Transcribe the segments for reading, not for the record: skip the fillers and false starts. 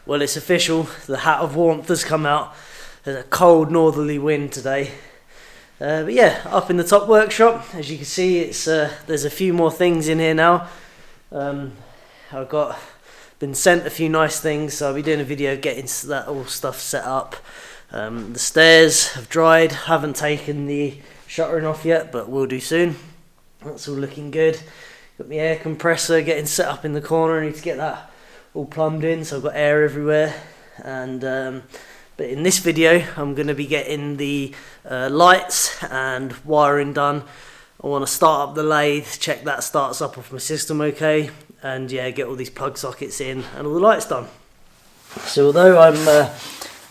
Well, it's official, the hat of warmth has come out. There's a cold northerly wind today. But yeah, up in the top workshop, as you can see, it's there's a few more things in here now. I've been sent a few nice things, so I'll be doing a video getting that all stuff set up. The stairs have dried, haven't taken the shuttering off yet, but will do soon. That's all looking good. Got my air compressor getting set up in the corner. I need to get that all plumbed in, so I've got air everywhere. And but in this video I'm going to be getting the lights and wiring done. I want to start up the lathe, check that starts up off my system okay, and yeah, get all these plug sockets in and all the lights done. So although I'm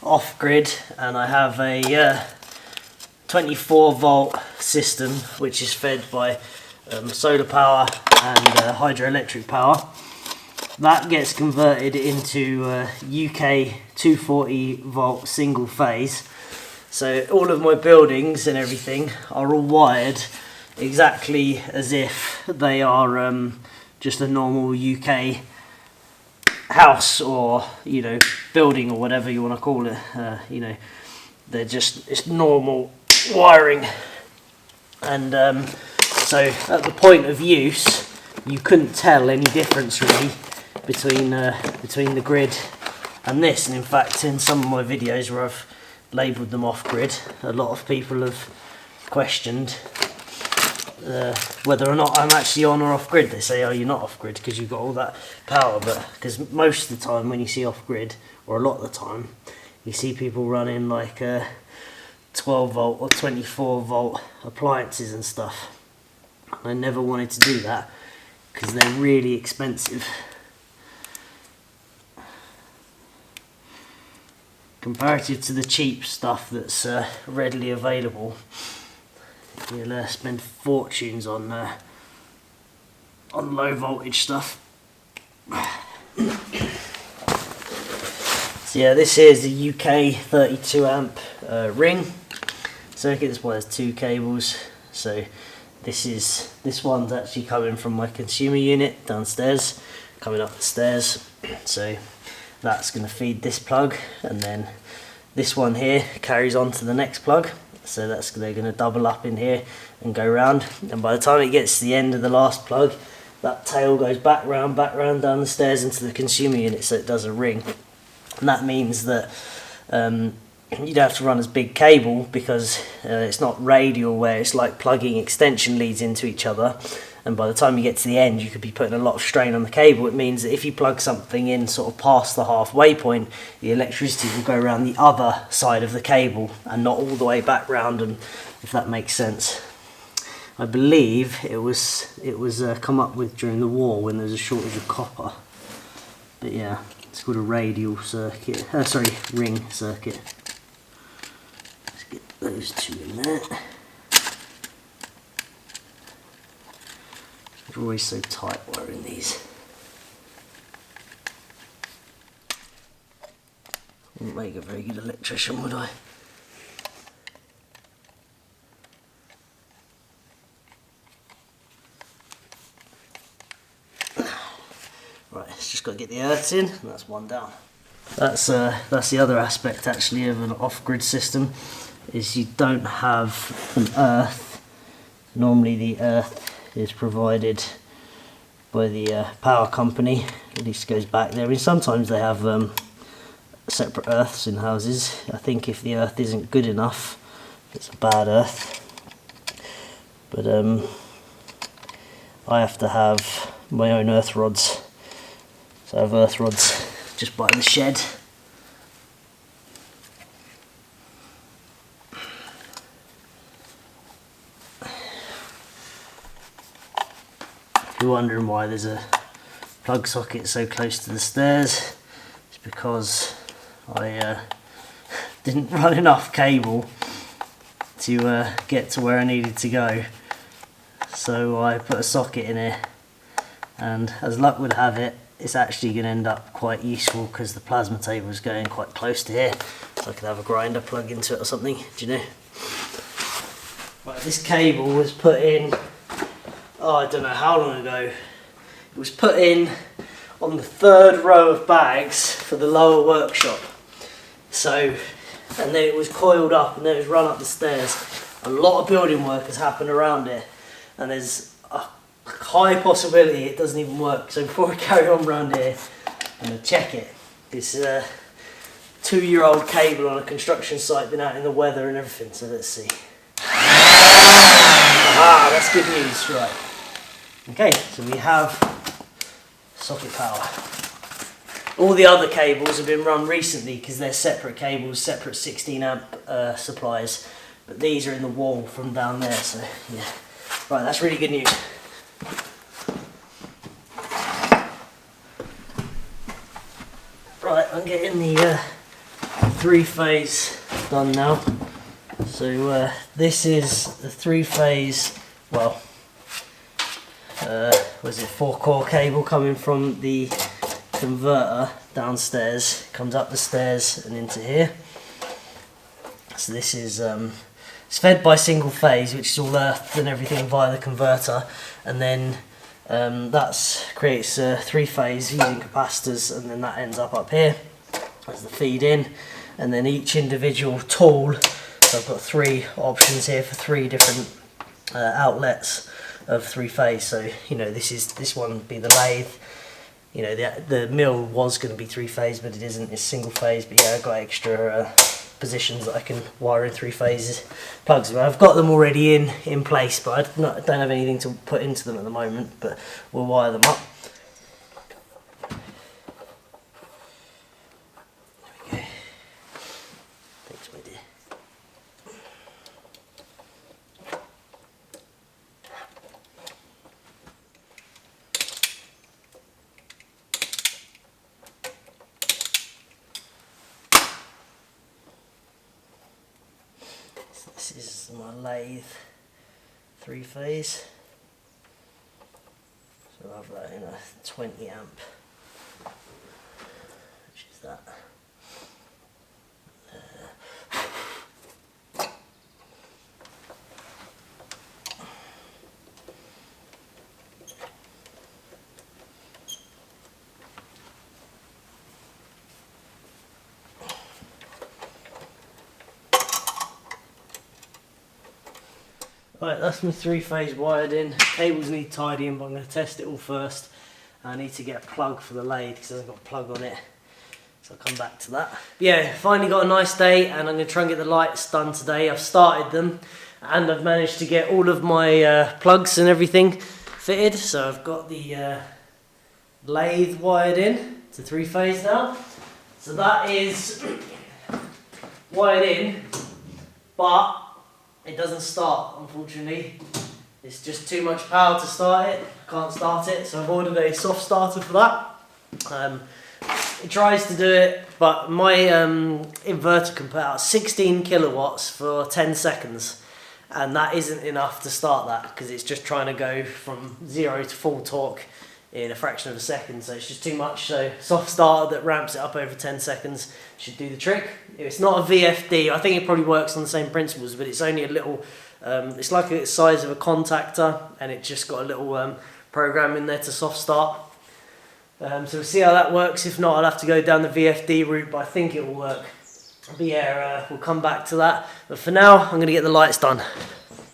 off grid and I have a 24 volt system which is fed by solar power and hydroelectric power, that gets converted into UK 240 volt single phase. So all of my buildings and everything are all wired exactly as if they are just a normal UK house, or building, or whatever you want to call it. It's normal wiring. And so at the point of use, you couldn't tell any difference really between the grid and this. And in fact, in some of my videos where I've labelled them off grid, a lot of people have questioned whether or not I'm actually on or off grid. They say, oh, you're not off grid because you've got all that power. But because most of the time when you see off grid, or a lot of the time, you see people running like 12 volt or 24 volt appliances and stuff. I never wanted to do that because they're really expensive. Comparative to the cheap stuff that's readily available, you'll spend fortunes on low voltage stuff. So yeah, this here is the UK 32 amp ring circuit. This one has two cables. So this one's actually coming from my consumer unit downstairs, coming up the stairs. So that's going to feed this plug, and then this one here carries on to the next plug. So they're going to double up in here and go round, and by the time it gets to the end of the last plug, that tail goes back round down the stairs into the consumer unit, so it does a ring. And that means that you don't have to run as big cable, because it's not radial where it's like plugging extension leads into each other, and by the time you get to the end you could be putting a lot of strain on the cable. It means that if you plug something in sort of past the halfway point, the electricity will go around the other side of the cable and not all the way back round, and if that makes sense. I believe it was come up with during the war when there was a shortage of copper. But yeah, it's called a radial circuit, ring circuit. Let's get those two in there. They're always so tight wiring these. Wouldn't make a very good electrician, would I? Right, it's just got to get the earths in, and that's one down. That's the other aspect actually of an off-grid system, is you don't have an earth. Normally the earth is provided by the power company. At least goes back there. I mean, sometimes they have separate earths in houses. I think if the earth isn't good enough, it's a bad earth. But I have to have my own earth rods. So I have earth rods just by the shed. If you're wondering why there's a plug socket so close to the stairs, it's because I didn't run enough cable to get to where I needed to go. So I put a socket in here, and as luck would have it, it's actually going to end up quite useful because the plasma table is going quite close to here, so I could have a grinder plug into it or something, do you know? Right, this cable was put in, I don't know how long ago. It was put in on the third row of bags for the lower workshop. So, and then it was coiled up and then it was run up the stairs. A lot of building work has happened around it, and there's a high possibility it doesn't even work. So before I carry on around here, I'm going to check it. This 2-year-old cable on a construction site, been out in the weather and everything, so let's see. Ah, that's good news, right. Okay, so we have socket power. All the other cables have been run recently because they're separate cables, separate 16 amp supplies, but these are in the wall from down there, so yeah. Right, that's really good news. Right, I'm getting the 3-phase done now. So this is the 3-phase, well, was it 4-core cable coming from the converter downstairs, comes up the stairs and into here. So this is it's fed by single phase, which is all earthed and everything via the converter, and then that creates 3-phase using capacitors, and then that ends up here as the feed in, and then each individual tool. So I've got 3 options here for 3 different outlets of 3-phase. So you know, this one would be the lathe. You know, the mill was going to be 3-phase, but it isn't. It's single phase. But yeah, I've got extra positions that I can wire in 3-phase plugs. I've got them already in place, but I don't have anything to put into them at the moment. But we'll wire them up. There we go. Thanks, my dear. This is my lathe 3-phase. So I'll have that in a 20 amp, which is that. Right, that's my 3-phase wired in. Cables need tidying, but I'm going to test it all first. I need to get a plug for the lathe because it hasn't got a plug on it. So I'll come back to that. But yeah, finally got a nice day, and I'm going to try and get the lights done today. I've started them, and I've managed to get all of my plugs and everything fitted. So I've got the lathe wired in to 3-phase now. So that is wired in, but it doesn't start, unfortunately. It's just too much power to start it. Can't start it, so I've ordered a soft starter for that. It tries to do it, but my inverter can put out 16 kilowatts for 10 seconds, and that isn't enough to start that because it's just trying to go from 0 to full torque in a fraction of a second, so it's just too much. So soft starter that ramps it up over 10 seconds should do the trick. It's not a VFD. I think it probably works on the same principles, but it's only a little, it's like the size of a contactor, and it just got a little program in there to soft start. So we'll see how that works. If not, I'll have to go down the VFD route, but I think it will work. But yeah, we'll come back to that. But for now, I'm going to get the lights done.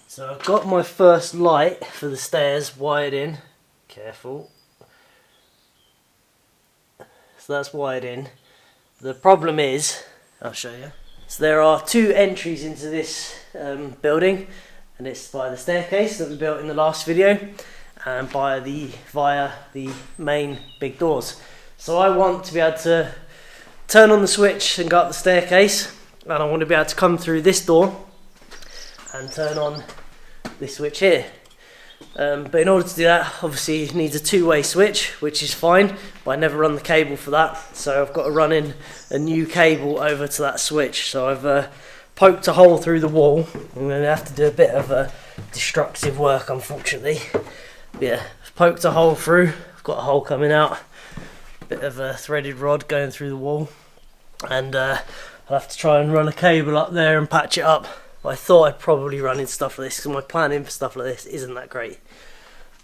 So I've got my first light for the stairs wired in. Careful. So that's wired in. The problem is, I'll show you. So there are 2 entries into this building, and it's by the staircase that we built in the last video, and via the main big doors. So I want to be able to turn on the switch and go up the staircase, and I want to be able to come through this door and turn on this switch here. But in order to do that, obviously it needs a 2-way switch, which is fine, but I never run the cable for that, so I've got to run in a new cable over to that switch. So I've poked a hole through the wall. I'm going to have to do a bit of destructive work, unfortunately. But yeah, I've poked a hole through, I've got a hole coming out, a bit of a threaded rod going through the wall, and I'll have to try and run a cable up there and patch it up. I thought I'd probably run into stuff like this because my planning for stuff like this isn't that great.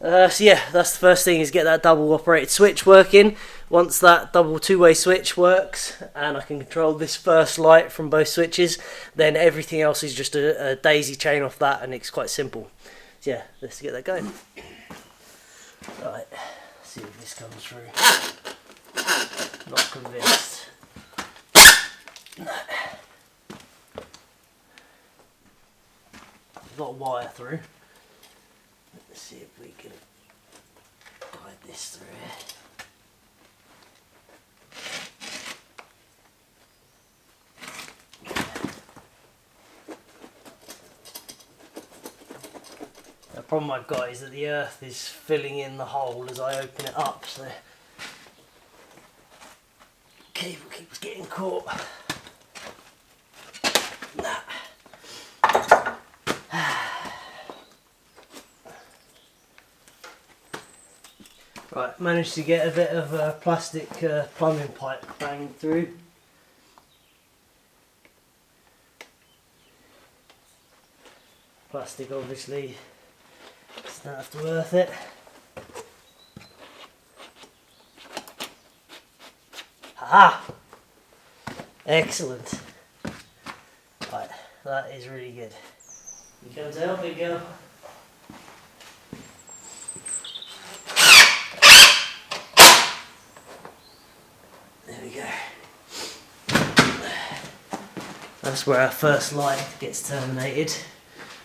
So yeah, that's the first thing, is get that double operated switch working, once that double two-way switch works and I can control this first light from both switches, then everything else is just a daisy chain off that, and it's quite simple. So yeah, let's get that going. Right, see if this comes through. Not convinced. No. Got a wire through. Let's see if we can guide this through here. The problem I've got is that the earth is filling in the hole as I open it up, so cable keeps getting caught. Right, managed to get a bit of plastic plumbing pipe banged through. Plastic obviously, just don't have to earth it. Haha! Excellent. Right, that is really good. You come to help, big girl. There we go. That's where our first light gets terminated,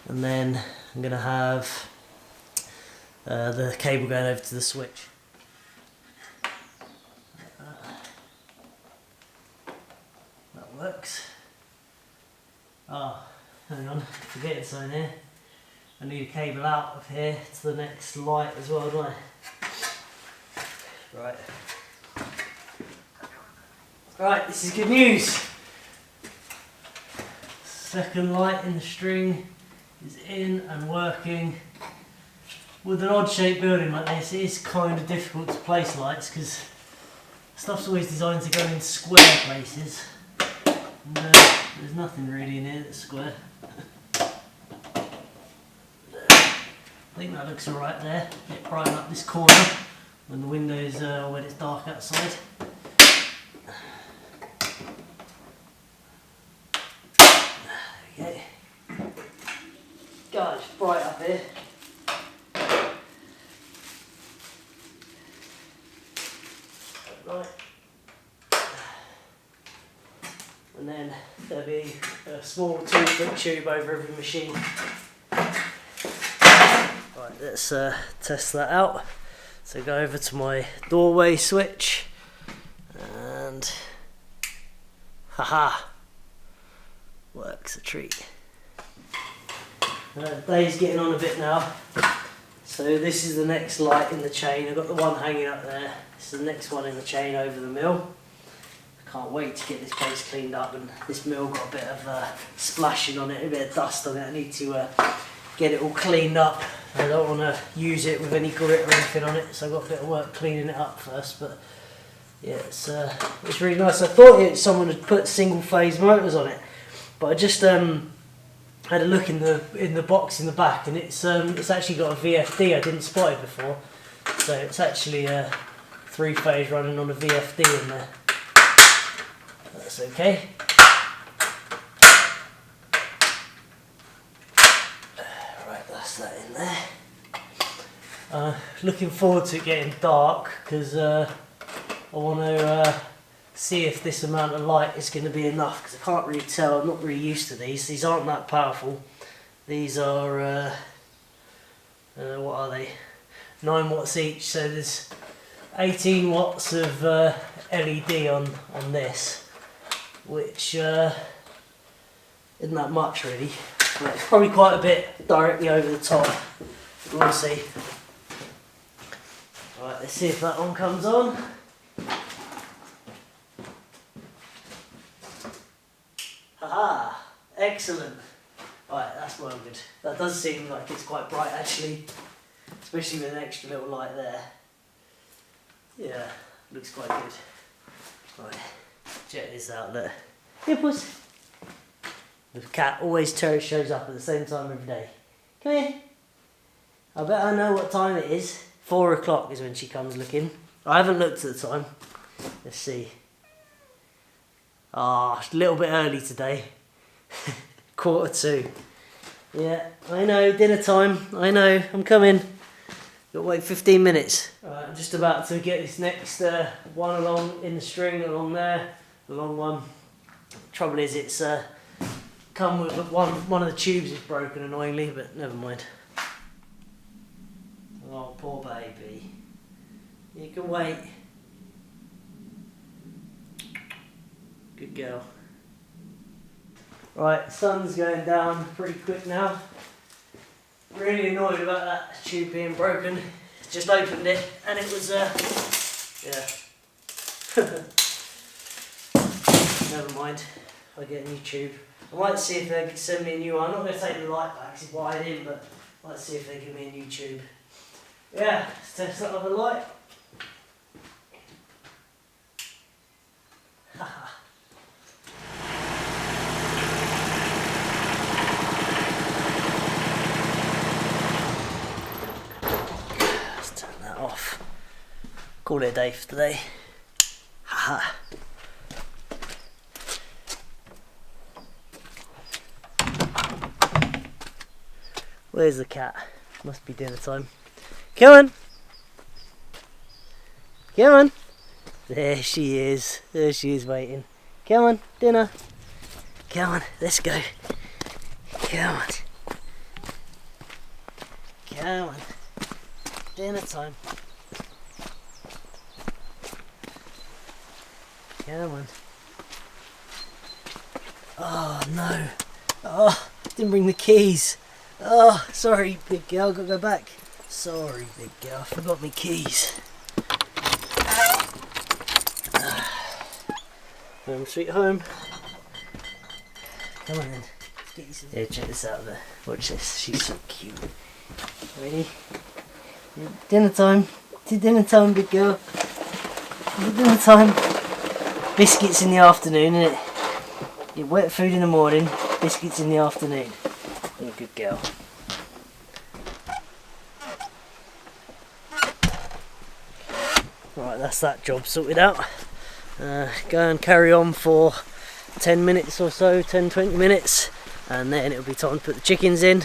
and then I'm going to have the cable going over to the switch. That works. Oh, hang on, forgetting something here. I need a cable out of here to the next light as well, don't I? Right. Right, this is good news. Second light in the string is in and working. With an odd shaped building like this, it is kind of difficult to place lights because stuff's always designed to go in square places. And, there's nothing really in here that's square. I think that looks alright there. Get brighten up this corner when the windows when it's dark outside. Okay. God, it's bright up here. Right. And then there'll be a small 2-foot tube over every machine. Right, let's test that out. So go over to my doorway switch and haha, works a treat. Day's getting on a bit now. So this is the next light in the chain. I've got the one hanging up there. This is the next one in the chain over the mill. I can't wait to get this place cleaned up, and this mill got a bit of splashing on it, a bit of dust on it. I need to get it all cleaned up. I don't want to use it with any grit or anything on it, so I've got a bit of work cleaning it up first. But yeah, it's really nice. I thought someone had put single phase motors on it, but I just had a look in the box in the back, and it's actually got a VFD. I didn't spot it before, so it's actually a 3-phase running on a VFD in there. That's okay. Right, that's that in there. Looking forward to it getting dark because I want to see if this amount of light is going to be enough, because I can't really tell. I'm not really used to these. These aren't that powerful. These are what are they? 9 watts each. So there's 18 watts of LED on this, which isn't that much really. But it's probably quite a bit directly over the top. We'll see. Right, let's see if that one comes on. Haha, excellent. Right, that's well good. That does seem like it's quite bright actually, especially with an extra little light there. Yeah, looks quite good. Right, check this out, look. Here, puss. The cat always shows up at the same time every day. Come here. I bet I know what time it is. 4 o'clock is when she comes looking. I haven't looked at the time. Let's see. Ah, a little bit early today. 1:45. Yeah, I know, dinner time. I know, I'm coming. Got to wait 15 minutes. Alright, I'm just about to get this next one along in the string along there. The long one. Trouble is, it's come with one of the tubes is broken annoyingly, but never mind. Oh, poor baby. You can wait. Good girl. Right, sun's going down pretty quick now. Really annoyed about that tube being broken. Just opened it and it was yeah. Never mind. I'll get a new tube. I might see if they can send me a new one. I'm not going to take the light back because it's wired in, but I might see if they give me a new tube. Yeah, let's test that other light. Let's turn that off. Call it a day for today. Haha. Where's the cat? Must be dinner time. Come on! Come on! There she is. There she is waiting. Come on, dinner. Come on, let's go. Come on. Come on. Dinner time. Come on. Oh no. Oh, didn't bring the keys. Oh, sorry, big girl, gotta go back. Sorry, big girl, I forgot my keys. Home sweet home. Come on then. Yeah, check this out there. Watch this, she's so cute. Ready? Dinner time. Dinner time, big girl. Dinner time. Biscuits in the afternoon, innit? You wet food in the morning, biscuits in the afternoon. You're a good girl. Right, that's that job sorted out. Go and carry on for 10 minutes or so, 10-20 minutes, and then it'll be time to put the chickens in,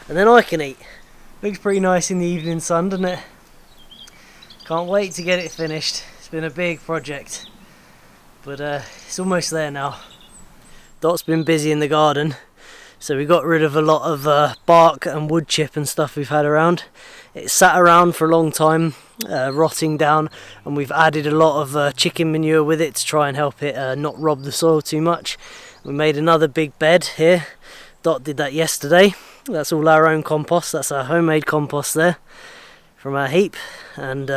and then I can eat. Looks pretty nice in the evening sun, doesn't it? Can't wait to get it finished. It's been a big project, but it's almost there now. Dot's been busy in the garden, so we got rid of a lot of bark and wood chip and stuff we've had around. It sat around for a long time, rotting down, and we've added a lot of chicken manure with it to try and help it not rob the soil too much. We made another big bed here. Dot did that yesterday. That's all our own compost. That's our homemade compost there from our heap, and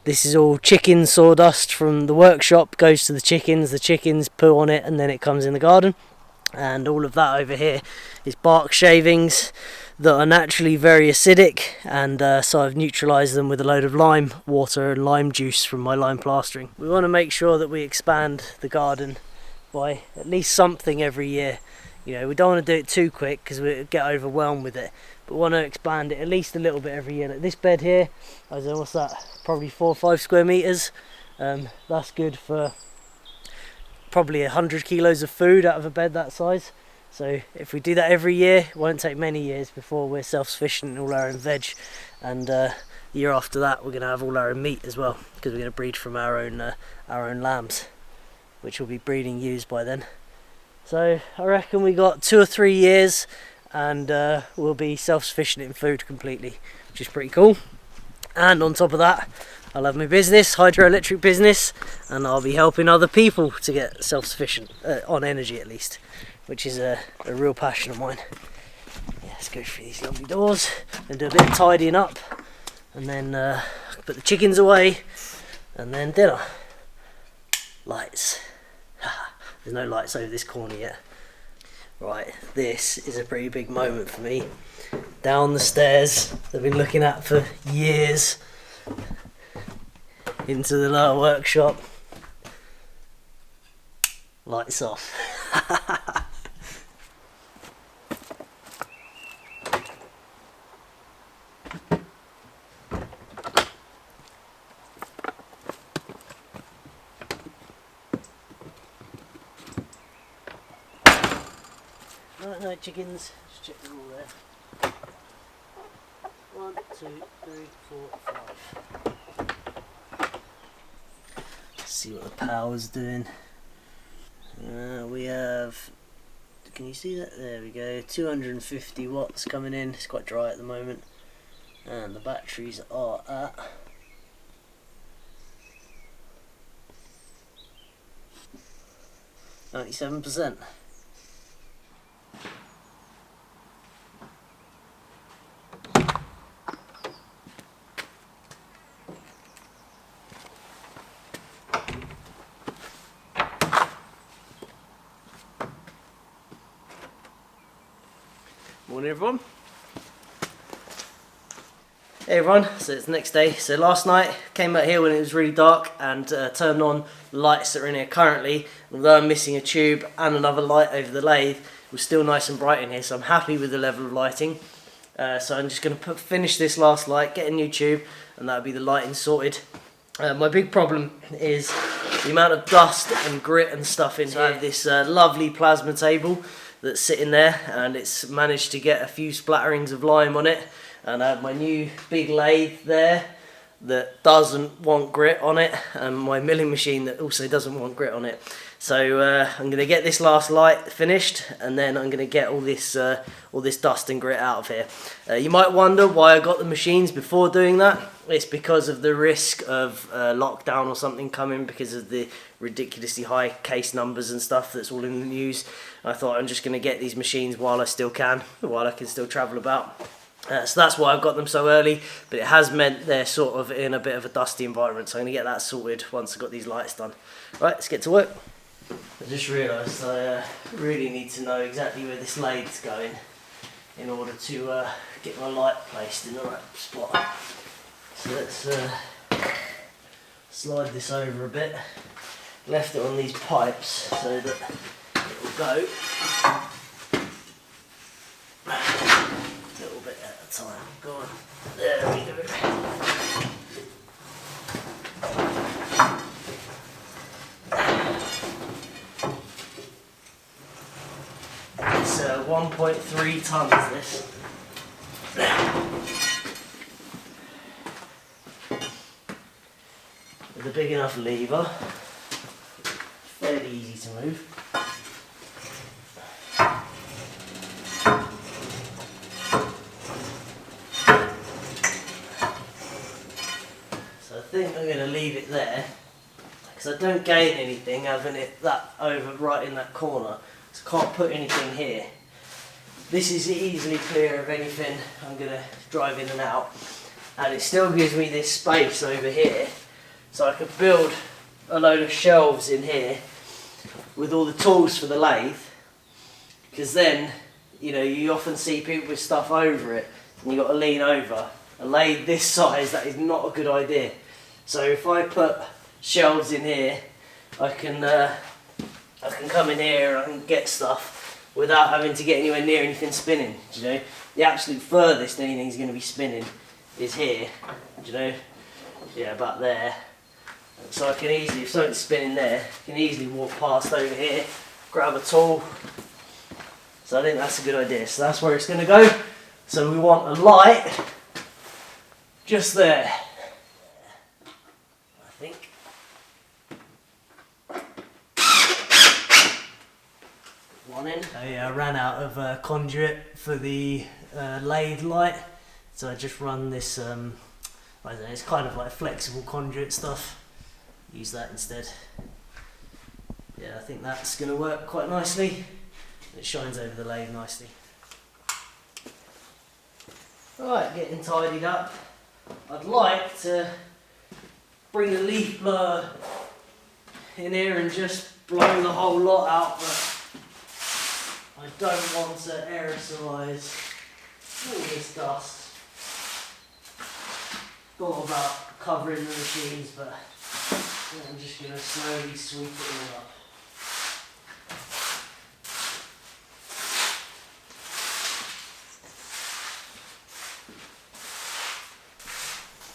this is all chicken sawdust from the workshop, goes to the chickens poo on it, and then it comes in the garden. And all of that over here is bark shavings that are naturally very acidic, and so I've neutralised them with a load of lime water and lime juice from my lime plastering. We want to make sure that we expand the garden by at least something every year. You know, we don't want to do it too quick because we get overwhelmed with it, but we want to expand it at least a little bit every year. Like this bed here, I don't know what's that, probably 4 or 5 square metres. That's good for probably 100 kilos of food out of a bed that size. So if we do that every year, it won't take many years before we're self-sufficient in all our own veg, and the year after that we're going to have all our own meat as well, because we're going to breed from our own lambs, which will be breeding ewes by then. So I reckon we got 2 or 3 years and we'll be self-sufficient in food completely, which is pretty cool. And on top of that, I'll have my business, hydroelectric business, and I'll be helping other people to get self-sufficient on energy at least, which is a real passion of mine. Yeah, let's go through these lovely doors and do a bit of tidying up, and then put the chickens away, and then dinner. Lights. There's no lights over this corner yet. Right, this is a pretty big moment for me. Down the stairs I've been looking at for years, into the lower workshop. Lights off. Right, no chickens. Just check them all there. 1, 2, 3, 4, 5. Let's see what the power's doing. We have, can you see that? There we go, 250 watts coming in. It's quite dry at the moment. And the batteries are at 97%. Morning everyone. Hey everyone, so it's the next day. So last night, came out here when it was really dark and turned on the lights that are in here currently. Although I'm missing a tube and another light over the lathe, it was still nice and bright in here, so I'm happy with the level of lighting. So I'm just going to finish this last light, get a new tube, and that'll be the lighting sorted. My big problem is the amount of dust and grit and stuff in here. I have this lovely plasma table that's sitting there, and it's managed to get a few splatterings of lime on it. And I have my new big lathe there that doesn't want grit on it, and my milling machine that also doesn't want grit on it. So I'm going to get this last light finished, and then I'm going to get all this dust and grit out of here. You might wonder why I got the machines before doing that. It's because of the risk of lockdown or something coming because of the ridiculously high case numbers and stuff that's all in the news. I thought I'm just going to get these machines while I still can, while I can still travel about. So that's why I've got them so early, but it has meant they're sort of in a bit of a dusty environment, so I'm going to get that sorted once I've got these lights done. Right, let's get to work. I just realised I really need to know exactly where this lathe's going in order to get my light placed in the right spot. So let's slide this over a bit. Left it on these pipes so that it will go a little bit at a time. Go on. There we go. It's 1.3 tons this. With a big enough lever, fairly easy to move. So I think I'm going to leave it there because I don't gain anything having it that over right in that corner. So I can't put anything here. This is easily clear of anything I'm going to drive in and out, and it still gives me this space over here, so I could build a load of shelves in here with all the tools for the lathe, because then, you know, you often see people with stuff over it and you've got to lean over. A lathe this size, that is not a good idea. So if I put shelves in here, I can come in here and I can get stuff without having to get anywhere near anything spinning. Do you know, the absolute furthest anything's going to be spinning is here. Do you know, yeah, about there. So I can easily, if something's spinning there, I can easily walk past over here, grab a tool. So I think that's a good idea. So that's where it's going to go. So we want a light just there, I think. One in. I ran out of conduit for the lathe light, so I just run this, I don't know, it's kind of like flexible conduit stuff. Use that instead. Yeah, I think that's going to work quite nicely. It shines over the lathe nicely. Right, getting tidied up. I'd like to bring a leaf blower in here and just blow the whole lot out, but I don't want to aerosolise all this dust. Thought about covering the machines, but I'm just going to slowly sweep it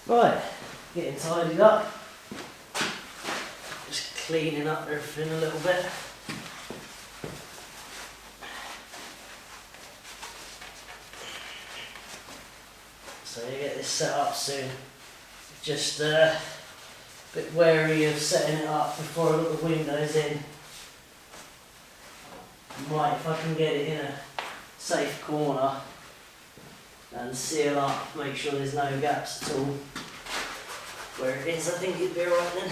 all up. Right, getting tidied up. Just cleaning up everything a little bit. So you get this set up soon. Just a bit wary of setting it up before I put the windows in. Might, if I can get it in a safe corner and seal up, make sure there's no gaps at all. Where it is, I think it'd be alright then.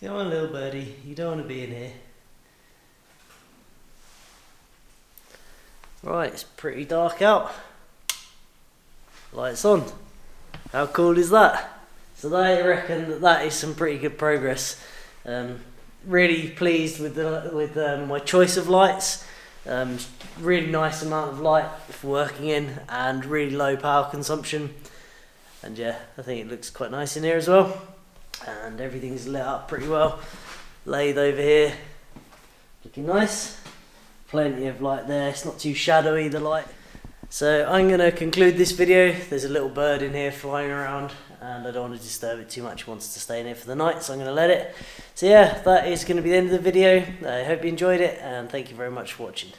Yeah. Come on, little birdie, you don't want to be in here. Right, it's pretty dark out. Lights on. How cool is that? So I reckon that is some pretty good progress. Really pleased with my choice of lights. Really nice amount of light for working in and really low power consumption. And yeah, I think it looks quite nice in here as well. And everything's lit up pretty well. Lathe over here, looking nice. Plenty of light there, it's not too shadowy, the light. So I'm going to conclude this video. There's a little bird in here flying around and I don't want to disturb it too much. It wants to stay in here for the night, so I'm going to let it. So yeah, that is going to be the end of the video. I hope you enjoyed it and thank you very much for watching.